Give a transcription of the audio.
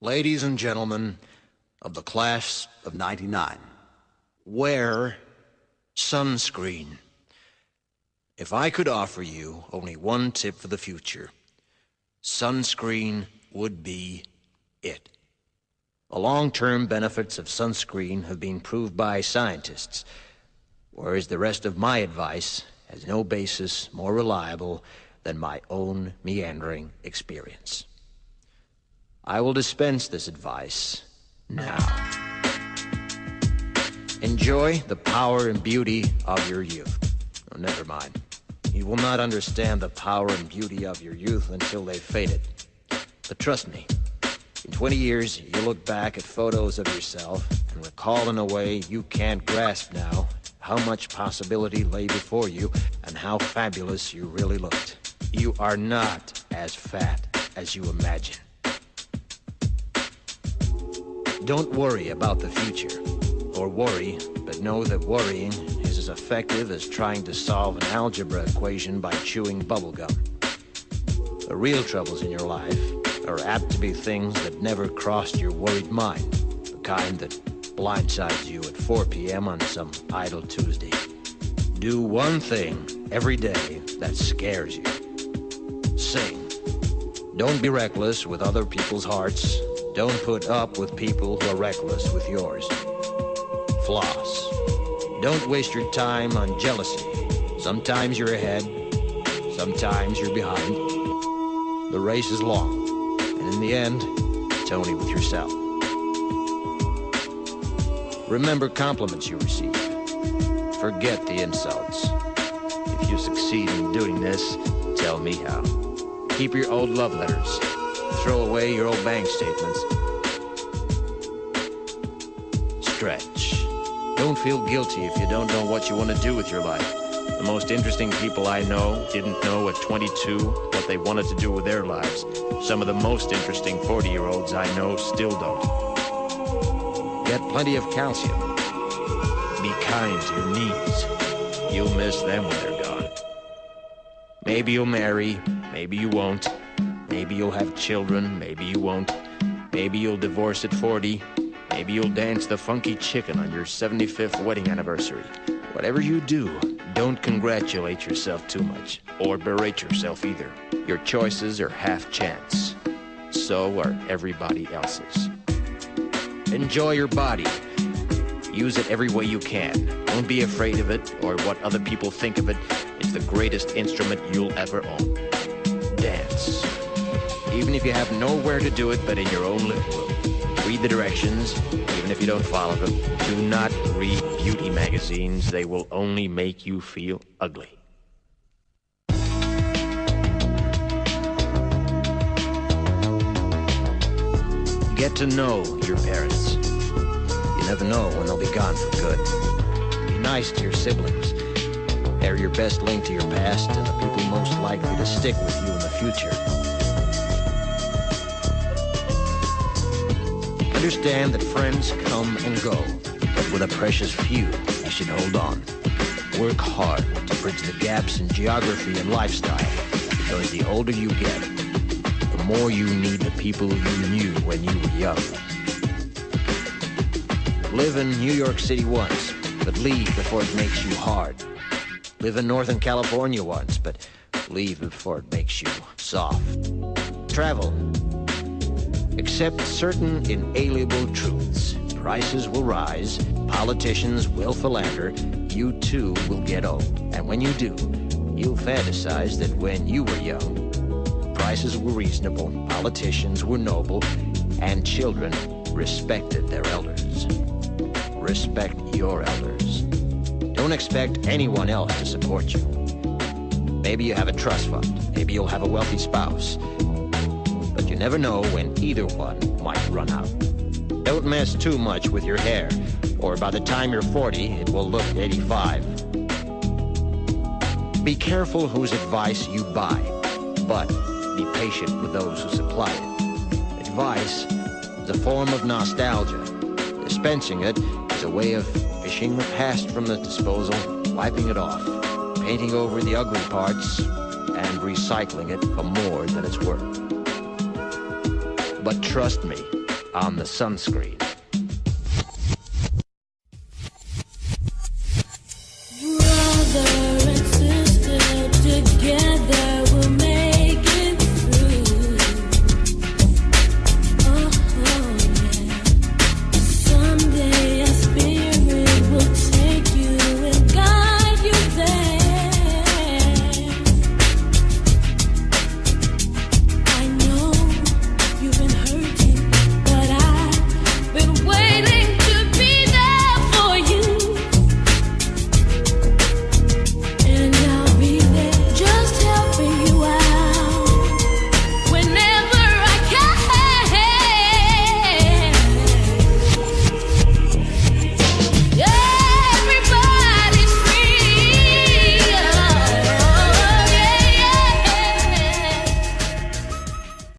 Ladies and gentlemen of the class of 99, wear sunscreen. If I could offer you only one tip for the future, sunscreen would be it. The long-term benefits of sunscreen have been proved by scientists, whereas the rest of my advice has no basis more reliable than my own meandering experience. I will dispense this advice now. Enjoy the power and beauty of your youth. Oh, never mind. You will not understand the power and beauty of your youth until they've faded. But trust me, in 20 years, you'll look back at photos of yourself and recall in a way you can't grasp now how much possibility lay before you and how fabulous you really looked. You are not as fat as you imagine. Don't worry about the future, or worry, but know that worrying is as effective as trying to solve an algebra equation by chewing bubblegum. The real troubles in your life are apt to be things that never crossed your worried mind, the kind that blindsides you at 4 p.m. on some idle Tuesday. Do one thing every day that scares you. Sing. Don't be reckless with other people's hearts. Don't put up with people who are reckless with yours. Floss. Don't waste your time on jealousy. Sometimes you're ahead, sometimes you're behind. The race is long, and in the end, it's only with yourself. Remember compliments you receive. Forget the insults. If you succeed in doing this, tell me how. Keep your old love letters. Throw away your old bank statements. Stretch. Don't feel guilty if you don't know what you want to do with your life. The most interesting people I know didn't know at 22 what they wanted to do with their lives. Some of the most interesting 40-year-olds I know still don't. Get plenty of calcium. Be kind to your knees. You'll miss them when they're gone. Maybe you'll marry, maybe you won't. Maybe you'll have children, maybe you won't. Maybe you'll divorce at 40. Maybe you'll dance the funky chicken on your 75th wedding anniversary. Whatever you do, don't congratulate yourself too much, or berate yourself either. Your choices are half chance. So are everybody else's. Enjoy your body. Use it every way you can. Don't be afraid of it, or what other people think of it. It's the greatest instrument you'll ever own. Dance. Even if you have nowhere to do it but in your own living room. Read the directions, even if you don't follow them. Do not read beauty magazines. They will only make you feel ugly. Get to know your parents. You never know when they'll be gone for good. Be nice to your siblings. They're your best link to your past and the people most likely to stick with you in the future. Understand that friends come and go, but with a precious few, you should hold on. Work hard to bridge the gaps in geography and lifestyle, because the older you get, the more you need the people you knew when you were young. Live in New York City once, but leave before it makes you hard. Live in Northern California once, but leave before it makes you soft. Travel. Accept certain inalienable truths. Prices will rise, politicians will philander, you too will get old. And when you do, you'll fantasize that when you were young, prices were reasonable, politicians were noble, and children respected their elders. Respect your elders. Don't expect anyone else to support you. Maybe you have a trust fund, maybe you'll have a wealthy spouse. But you never know when either one might run out. Don't mess too much with your hair, or by the time you're 40, it will look 85. Be careful whose advice you buy, but be patient with those who supply it. Advice is a form of nostalgia. Dispensing it is a way of fishing the past from the disposal, wiping it off, painting over the ugly parts, and recycling it for more than it's worth. But trust me, on the sunscreen.